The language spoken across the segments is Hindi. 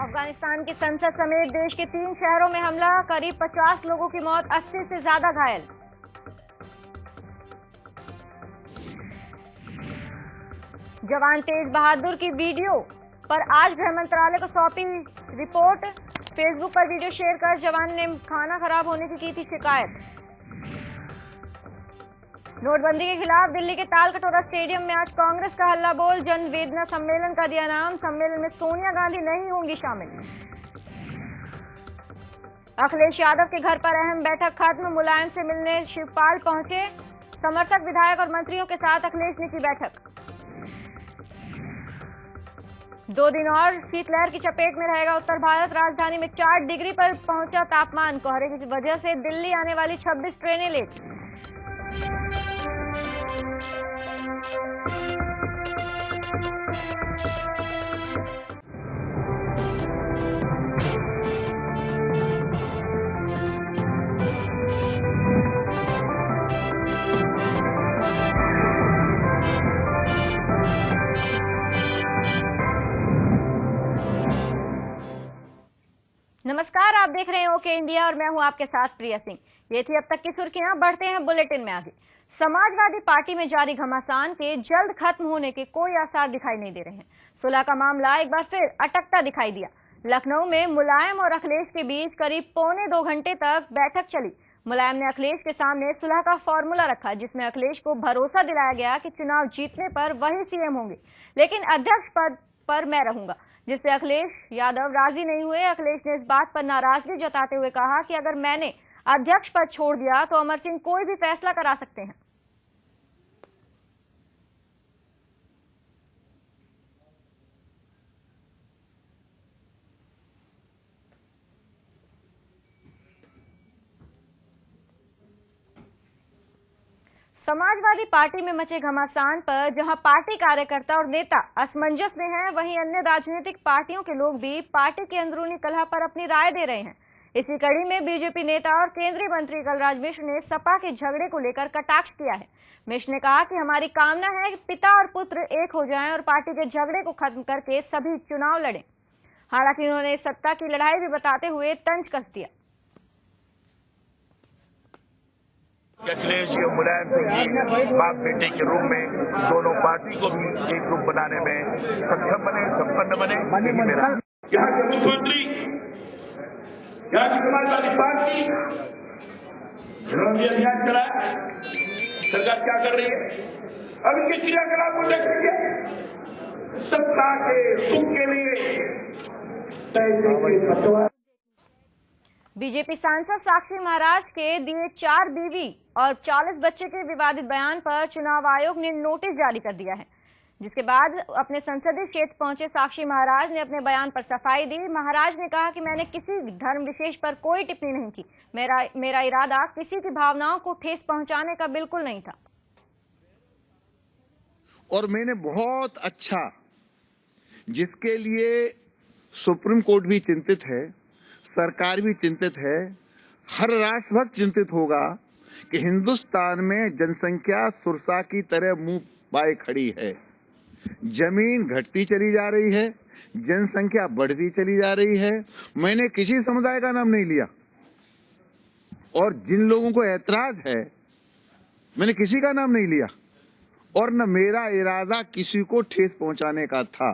अफगानिस्तान की संसद समेत देश के 3 शहरों में हमला, करीब 50 लोगों की मौत, 80 से ज्यादा घायल। जवान तेज बहादुर की वीडियो पर आज गृह मंत्रालय को सौंपी रिपोर्ट। फेसबुक पर वीडियो शेयर कर जवान ने खाना खराब होने की थी शिकायत। नोटबंदी के खिलाफ दिल्ली के तालकटोरा स्टेडियम में आज कांग्रेस का हल्ला बोल, जन वेदना सम्मेलन का दिया नाम। सम्मेलन में सोनिया गांधी नहीं होंगी शामिल। अखिलेश यादव के घर पर अहम बैठक खत्म, मुलायम से मिलने शिवपाल पहुंचे। समर्थक विधायक और मंत्रियों के साथ अखिलेश ने की बैठक। 2 दिन और शीतलहर की चपेट में रहेगा उत्तर भारत। राजधानी में 4 डिग्री पर पहुंचा तापमान। कोहरे की वजह से दिल्ली आने वाली 26 ट्रेनें लेट। नमस्कार, आप देख रहे हैं ओके इंडिया और मैं हूं आपके साथ प्रिया सिंह। ये थी अब तक की सुर्खियां। बढ़ते हैं बुलेटिन में आगे। समाजवादी पार्टी में जारी घमासान के जल्द खत्म होने के कोई आसार दिखाई नहीं दे रहे हैं। सुलह का मामला एक बार फिर अटकता दिखाई दिया। लखनऊ में मुलायम और अखिलेश के बीच करीब 1.25 घंटे तक बैठक चली। मुलायम ने अखिलेश के सामने सुलह का फॉर्मूला रखा, जिसमें अखिलेश को भरोसा दिलाया गया कि चुनाव जीतने पर वही सीएम होंगे, लेकिन अध्यक्ष पद पर मैं रहूंगा, जिससे अखिलेश यादव राजी नहीं हुए। अखिलेश ने इस बात पर नाराजगी जताते हुए कहा कि अगर मैंने अध्यक्ष पद छोड़ दिया तो अमर सिंह कोई भी फैसला करा सकते हैं। समाजवादी पार्टी में मचे घमासान पर जहां पार्टी कार्यकर्ता और नेता असमंजस में हैं, वहीं अन्य राजनीतिक पार्टियों के लोग भी पार्टी की अंदरूनी कलह पर अपनी राय दे रहे हैं। इसी कड़ी में बीजेपी नेता और केंद्रीय मंत्री कलराज मिश्र ने सपा के झगड़े को लेकर कटाक्ष किया है। मिश्र ने कहा कि हमारी कामना है कि पिता और पुत्र एक हो जाएं और पार्टी के झगड़े को खत्म करके सभी चुनाव लड़ें। हालांकि उन्होंने सत्ता की लड़ाई भी बताते हुए तंज कस दिया। अखिलेश और मुलायम सिंह जी बाप बेटे के रूप में दोनों पार्टी को भी एक रूप बनाने में सक्षम बने, संपन्न बने। यहाँ के मुख्यमंत्री, यहाँ की समाजवादी पार्टी अभियान चलाया, सरकार क्या कर रही है? अब इनके क्रियाकलाप को देख लीजिए। सत्ता के सुख के लिए बीजेपी सांसद साक्षी महाराज के दिए 4 बीवी और 40 बच्चे के विवादित बयान पर चुनाव आयोग ने नोटिस जारी कर दिया है, जिसके बाद अपने संसदीय क्षेत्र पहुंचे साक्षी महाराज ने अपने बयान पर सफाई दी। महाराज ने कहा कि मैंने किसी धर्म विशेष पर कोई टिप्पणी नहीं की। मेरा इरादा किसी की भावनाओं को ठेस पहुंचाने का बिल्कुल नहीं था। और मैंने बहुत अच्छा, जिसके लिए सुप्रीम कोर्ट भी चिंतित है, सरकार भी चिंतित है, हर राष्ट्रभक्त चिंतित होगा कि हिंदुस्तान में जनसंख्या सुरसा की तरह मुंह बाए खड़ी है। जमीन घटती चली जा रही है, जनसंख्या बढ़ती चली जा रही है। मैंने किसी समुदाय का नाम नहीं लिया और जिन लोगों को ऐतराज है, मैंने किसी का नाम नहीं लिया और न मेरा इरादा किसी को ठेस पहुंचाने का था।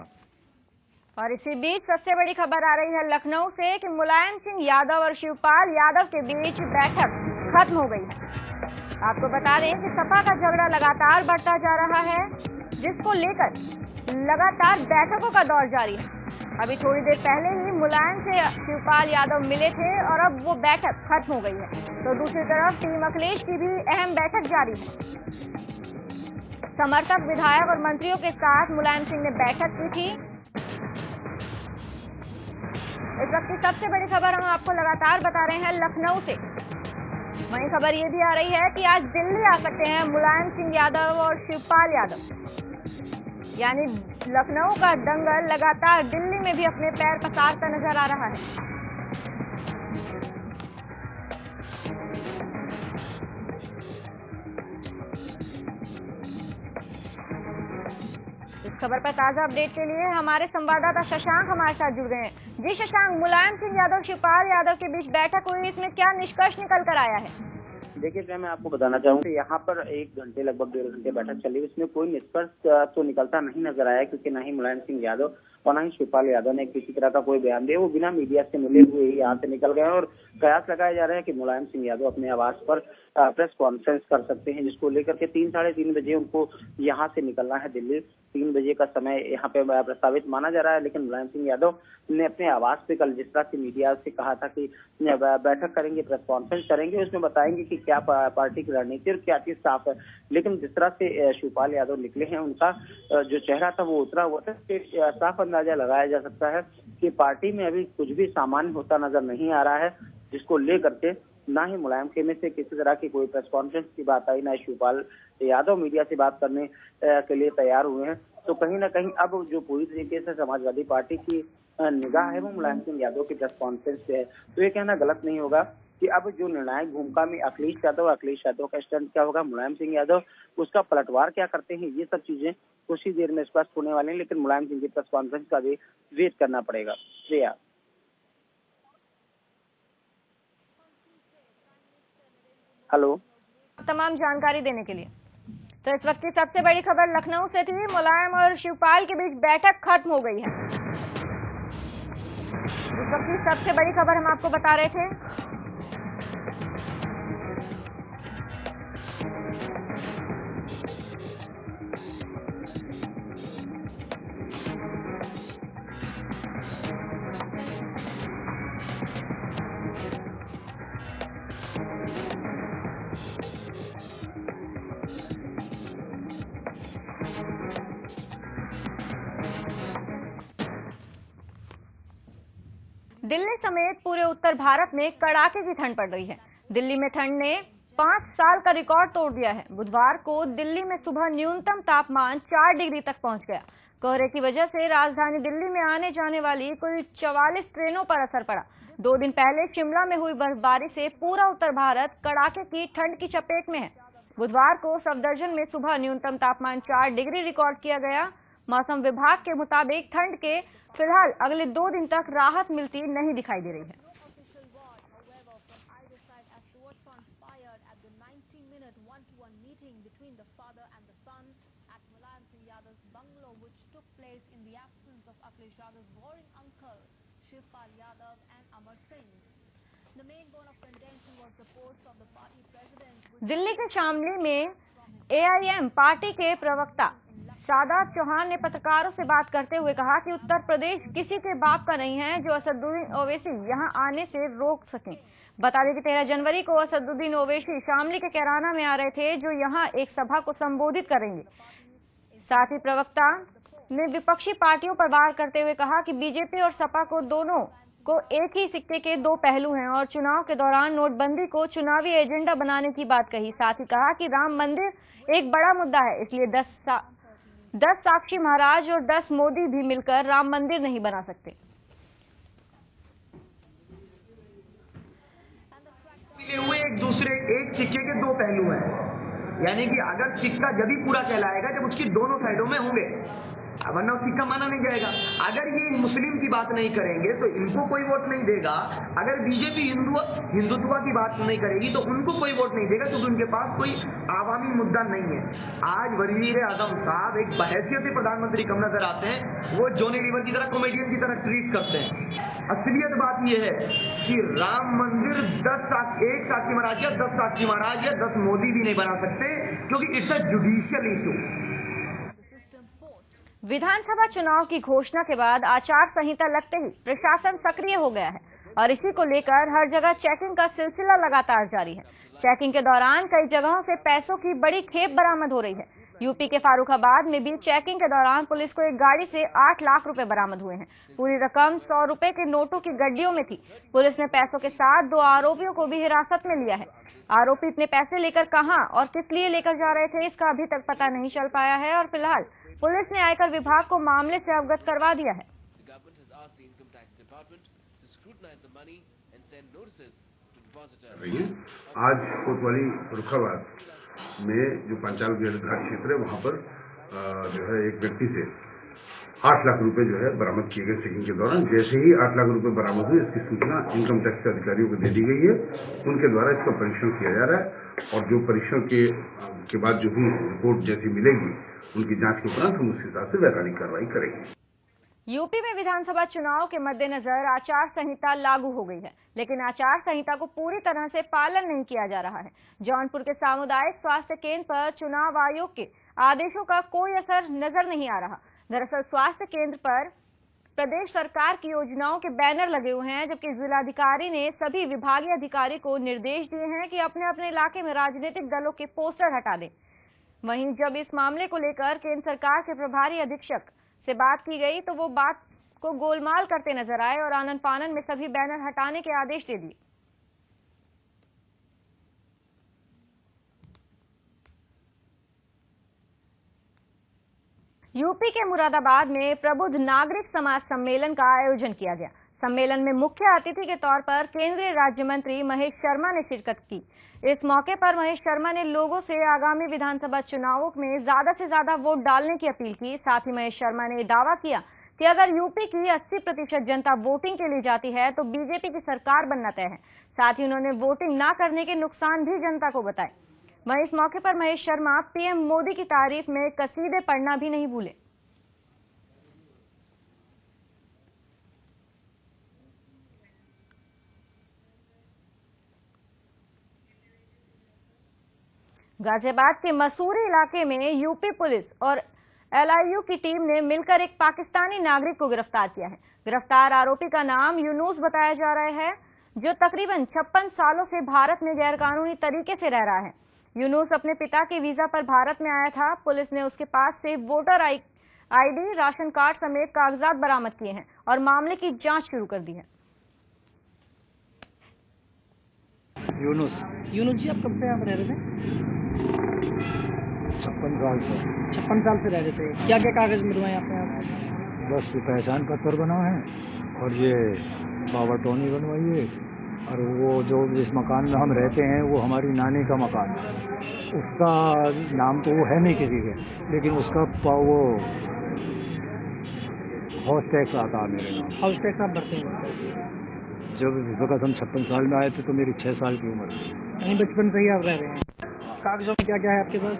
और इसी बीच सबसे बड़ी खबर आ रही है लखनऊ से कि मुलायम सिंह यादव और शिवपाल यादव के बीच बैठक खत्म हो गई है। आपको बता दें कि सपा का झगड़ा लगातार बढ़ता जा रहा है, जिसको लेकर लगातार बैठकों का दौर जारी है। अभी थोड़ी देर पहले ही मुलायम से शिवपाल यादव मिले थे और अब वो बैठक खत्म हो गई है। तो दूसरी तरफ टीम अखिलेश की भी अहम बैठक जारी है। समर्थक विधायक और मंत्रियों के साथ मुलायम सिंह ने बैठक की थी। इस वक्त की सबसे बड़ी खबर हम आपको लगातार बता रहे हैं लखनऊ से। वहीं खबर ये भी आ रही है कि आज दिल्ली आ सकते हैं मुलायम सिंह यादव और शिवपाल यादव। यानी लखनऊ का दंगल लगातार दिल्ली में भी अपने पैर पसारता नजर आ रहा है। खबर पर ताजा अपडेट के लिए हमारे संवाददाता शशांक हमारे साथ जुड़ गए हैं। जी शशांक, मुलायम सिंह यादव शिवपाल यादव के बीच बैठक हुई, इसमें क्या निष्कर्ष निकल कर आया है? देखिए, मैं आपको बताना चाहूंगा, यहाँ पर 1 घंटे लगभग 1.5 घंटे बैठक चली। इसमें कोई निष्कर्ष तो निकलता नहीं नजर आया, क्योंकि ना ही मुलायम सिंह यादव और ना ही शिवपाल यादव ने किसी तरह का कोई बयान दिया। वो बिना मीडिया से मिले हुए ही यहाँ से निकल गए और कयास लगाया जा रहा है कि मुलायम सिंह यादव अपने आवास पर प्रेस कॉन्फ्रेंस कर सकते हैं, जिसको लेकर के 3 साढ़े 3 बजे उनको यहाँ से निकलना है दिल्ली। 3 बजे का समय यहाँ पे प्रस्तावित माना जा रहा है, लेकिन मुलायम सिंह यादव ने अपने आवास पे कल जिस तरह से मीडिया से कहा था कि बैठक करेंगे, प्रेस कॉन्फ्रेंस करेंगे, उसमें बताएंगे कि क्या पार्टी की रणनीति और क्या चीज साफ है। लेकिन जिस तरह से शिवपाल यादव निकले हैं, उनका जो चेहरा था वो उतरा हुआ था। साफ अंदाजा लगाया जा सकता है कि पार्टी में अभी कुछ भी सामान्य होता नजर नहीं आ रहा है, जिसको लेकर के ना ही मुलायम खेमे से किसी तरह की कोई प्रेस कॉन्फ्रेंस की बात आई, ना ही शिवपाल यादव मीडिया से बात करने के लिए तैयार हुए हैं। तो कहीं ना कहीं अब जो पूरी तरीके से समाजवादी पार्टी की निगाह है वो मुलायम सिंह यादव की प्रेस कॉन्फ्रेंस पे है। तो ये कहना गलत नहीं होगा कि अब जो निर्णायक भूमिका में अखिलेश यादव का स्टैंड क्या होगा, मुलायम सिंह यादव उसका पलटवार क्या करते हैं, ये सब चीजें कुछ ही देर में स्पष्ट होने वाले हैं। लेकिन मुलायम सिंह की प्रेस कॉन्फ्रेंस का भी वेट करना पड़ेगा। श्रेया, हेलो, तमाम जानकारी देने के लिए। तो इस वक्त की सबसे बड़ी खबर लखनऊ से थी। मुलायम और शिवपाल के बीच बैठक खत्म हो गई है। इस वक्त की सबसे बड़ी खबर हम आपको बता रहे थे। दिल्ली समेत पूरे उत्तर भारत में कड़ाके की ठंड पड़ रही है। दिल्ली में ठंड ने 5 साल का रिकॉर्ड तोड़ दिया है। बुधवार को दिल्ली में सुबह न्यूनतम तापमान 4 डिग्री तक पहुंच गया। कोहरे की वजह से राजधानी दिल्ली में आने जाने वाली कुल 44 ट्रेनों पर असर पड़ा। 2 दिन पहले शिमला में हुई बर्फबारी से पूरा उत्तर भारत कड़ाके की ठंड की चपेट में है। बुधवार को सफदरजंग में सुबह न्यूनतम तापमान 4 डिग्री रिकॉर्ड किया गया। मौसम विभाग के मुताबिक ठंड के फिलहाल अगले 2 दिन तक राहत मिलती नहीं दिखाई दे रही है। दिल्ली के शामली में AIM पार्टी के प्रवक्ता सादात चौहान ने पत्रकारों से बात करते हुए कहा कि उत्तर प्रदेश किसी के बाप का नहीं है जो असदुद्दीन ओवैसी यहां आने से रोक सकें। बता दें कि 13 जनवरी को असदुद्दीन ओवैसी शामली के कैराना में आ रहे थे, जो यहां एक सभा को संबोधित करेंगे। साथ ही प्रवक्ता ने विपक्षी पार्टियों पर वार करते हुए कहा कि बीजेपी और सपा को दोनों को एक ही सिक्के के 2 पहलू हैं और चुनाव के दौरान नोटबंदी को चुनावी एजेंडा बनाने की बात कही। साथ ही कहा कि राम मंदिर एक बड़ा मुद्दा है, इसलिए 10 साक्षी महाराज और 10 मोदी भी मिलकर राम मंदिर नहीं बना सकते। हुए एक सिक्के के 2 पहलू हैं, यानी कि अगर सिक्का जब भी पूरा कहलाएगा जब उसकी दोनों साइडों में होंगे, वरना सिक्का माना नहीं जाएगा। अगर ये मुस्लिम की बात नहीं करेंगे तो इनको कोई वोट नहीं देगा। अगर बीजेपी हिंदुत्व की बात नहीं करेगी तो उनको कोई वोट नहीं देगा, क्योंकि उनके पास कोई आवामी मुद्दा नहीं है। आज वजीर आजम साहब एक बहैसियत प्रधानमंत्री कम नजर आते हैं, वो जॉनी लीवर की तरह कॉमेडियन की तरह ट्रीट करते हैं। असलियत बात यह है कि राम मंदिर 1 साक्षी महाराज या 10 साक्षी महाराज या 10 मोदी भी नहीं बना सकते, क्योंकि इट्स अ जुडिशियल इशू। विधानसभा चुनाव की घोषणा के बाद आचार संहिता लगते ही प्रशासन सक्रिय हो गया है और इसी को लेकर हर जगह चेकिंग का सिलसिला लगातार जारी है। चेकिंग के दौरान कई जगहों से पैसों की बड़ी खेप बरामद हो रही है। यूपी के फारुखाबाद में भी चेकिंग के दौरान पुलिस को एक गाड़ी से 8 लाख रुपए बरामद हुए हैं। पूरी रकम 100 रुपए के नोटों की गड्डियों में थी। पुलिस ने पैसों के साथ 2 आरोपियों को भी हिरासत में लिया है। आरोपी इतने पैसे लेकर कहां और किस लिए लेकर जा रहे थे, इसका अभी तक पता नहीं चल पाया है और फिलहाल पुलिस ने आयकर विभाग को मामले से अवगत करवा दिया है। आज कोतवाली फर्रुखाबाद में जो पांचाल गेट घाट क्षेत्र है वहाँ पर जो है एक व्यक्ति से 8 लाख रुपए जो है बरामद किए गए चेकिंग के दौरान। जैसे ही 8 लाख रुपए बरामद हुए, इसकी सूचना इनकम टैक्स के अधिकारियों को दे दी गई है। उनके द्वारा इसका परीक्षण किया जा रहा है और जो परीक्षण के बाद जो भी रिपोर्ट जैसी मिलेगी, उनकी जांच के उपरांत हम उस हिसाब से वैधानिक कार्रवाई करेंगे। यूपी में विधानसभा चुनाव के मद्देनजर आचार संहिता लागू हो गई है, लेकिन आचार संहिता को पूरी तरह से पालन नहीं किया जा रहा है। जौनपुर के सामुदायिक स्वास्थ्य केंद्र पर चुनाव आयोग के आदेशों का कोई असर नजर नहीं आ रहा। दरअसल स्वास्थ्य केंद्र पर प्रदेश सरकार की योजनाओं के बैनर लगे हुए हैं, जबकि जिलाधिकारी ने सभी विभागीय अधिकारी को निर्देश दिए हैं कि अपने अपने इलाके में राजनीतिक दलों के पोस्टर हटा दें। वहीं जब इस मामले को लेकर केंद्र सरकार के प्रभारी अधीक्षक से बात की गई तो वो बात को गोलमाल करते नजर आए और आनन फानन में सभी बैनर हटाने के आदेश दे दिए। यूपी के मुरादाबाद में प्रबुद्ध नागरिक समाज सम्मेलन का आयोजन किया गया। सम्मेलन में मुख्य अतिथि के तौर पर केंद्रीय राज्य मंत्री महेश शर्मा ने शिरकत की। इस मौके पर महेश शर्मा ने लोगों से आगामी विधानसभा चुनावों में ज्यादा से ज्यादा वोट डालने की अपील की। साथ ही महेश शर्मा ने दावा किया कि अगर यूपी की 80% जनता वोटिंग के लिए जाती है तो बीजेपी की सरकार बनना तय है। साथ ही उन्होंने वोटिंग न करने के नुकसान भी जनता को बताए। वहीं इस मौके पर महेश शर्मा पीएम मोदी की तारीफ में कसीदे पढ़ना भी नहीं भूले। गाजियाबाद के मसूरी इलाके में यूपी पुलिस और एलआईयू की टीम ने मिलकर एक पाकिस्तानी नागरिक को गिरफ्तार किया है। गिरफ्तार आरोपी का नाम यूनुस बताया जा रहा है, जो तकरीबन 56 सालों से भारत में गैरकानूनी तरीके से रह रहा है। यूनुस अपने पिता के वीजा पर भारत में आया था। पुलिस ने उसके पास से वोटर आईडी, राशन कार्ड समेत कागजात बरामद किए हैं और मामले की जांच शुरू कर दी है। यूनुस जी, आप कब से यहाँ पर रह रहे थे? 56 साल से। 56 साल से रह रहे थे। क्या क्या कागज मिलवाए आपने? बस ये पहचान पत्र बना है और ये पावर टोनी बनवाई है। और वो जो जिस मकान में हम रहते हैं वो हमारी नानी का मकान है। उसका नाम तो वो है नहीं किसी के, लेकिन उसका वो हाउस टैक्स आता है मेरे नाम। हाउस टैक्स आप भरते हैं? जब इस वक्त हम 56 साल में आए थे तो मेरी 6 साल की उम्र थी। यानी बचपन से ही आप रह रहे हैं। कागजों में क्या क्या है आपके पास?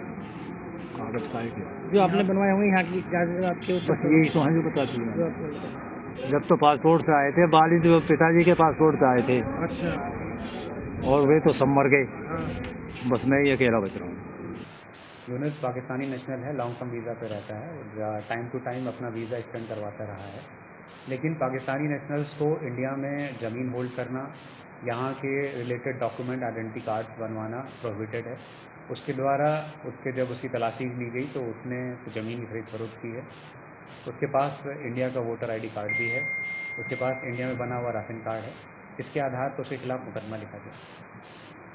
कागज का है जो आपने बनवाए होंगे यहाँ की आपके ऊपर? बस यही तो है जो बताती है। जब तो पासपोर्ट से आए थे, वालिद पिताजी के पासपोर्ट से आए थे। अच्छा। और वे तो सब मर गए। बस मैं ही अकेला बच रहा हूँ। यूनुस पाकिस्तानी नेशनल है, लॉन्ग टर्म वीज़ा पे रहता है, टाइम टू टाइम अपना वीज़ा एक्सटेंड करवाता रहा है। लेकिन पाकिस्तानी नेशनल्स को इंडिया में ज़मीन होल्ड करना, यहाँ के रिलेटेड डॉक्यूमेंट आइडेंटिटी कार्ड बनवाना प्रोहिबिटेड है। उसके द्वारा जब उसकी तलाशी ली गई तो उसने ज़मीन की खरीद फरोख्त की है। उसके पास इंडिया का वोटर आईडी कार्ड भी है, उसके पास इंडिया में बना हुआ राशन कार्ड है। इसके आधार पर उसके खिलाफ मुकदमा लिखा गया।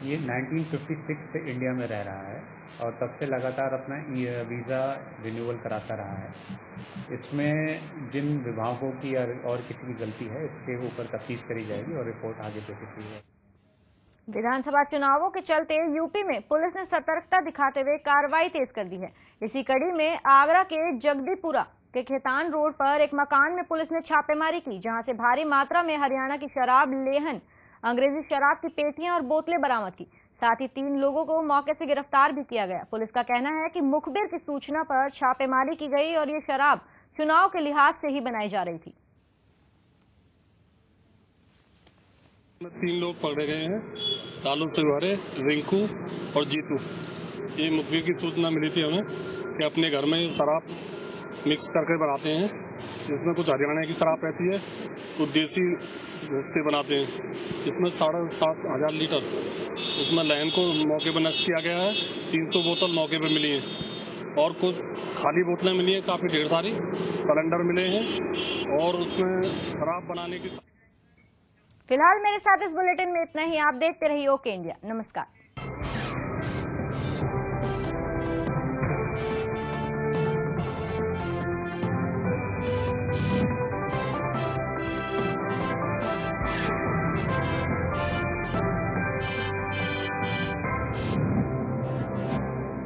ये 1956 से इंडिया में रह रहा है और तब से लगातार अपना वीज़ा रिन्यूअल कराता रहा है। इसमें जिन विभागों की और किसी की गलती है, इसके ऊपर तफ्तीश करी जाएगी और रिपोर्ट आगे पेश की जाएगी। विधानसभा चुनावों के चलते यूपी में पुलिस ने सतर्कता दिखाते हुए कार्रवाई तेज कर दी है। इसी कड़ी में आगरा के जगदीपुरा के खेतान रोड पर एक मकान में पुलिस ने छापेमारी की, जहां से भारी मात्रा में हरियाणा की शराब, लेहन, अंग्रेजी शराब की पेटियां और बोतलें बरामद की। साथ ही 3 लोगों को मौके से गिरफ्तार भी किया गया। पुलिस का कहना है कि मुखबिर की सूचना पर छापेमारी की गई और ये शराब चुनाव के लिहाज से ही बनाई जा रही थी। 3 लोग पकड़े गए हैं, लालू तिवारी, रिंकू और जीतू। ये मुखबिर की सूचना मिली थी हमें कि अपने घर में शराब मिक्स करके बनाते हैं, जिसमें कुछ हरियाणा की शराब रहती है, कुछ देसी से बनाते हैं। इसमें 7,500 लीटर इसमें लहन को मौके पर नष्ट किया गया है। 300 बोतल मौके पर मिली हैं और कुछ खाली बोतलें मिली हैं, काफ़ी ढेर सारी सिलेंडर मिले हैं और उसमें शराब बनाने की। फिलहाल मेरे साथ इस बुलेटिन में इतना ही। आप देखते रहिए ओके इंडिया। नमस्कार।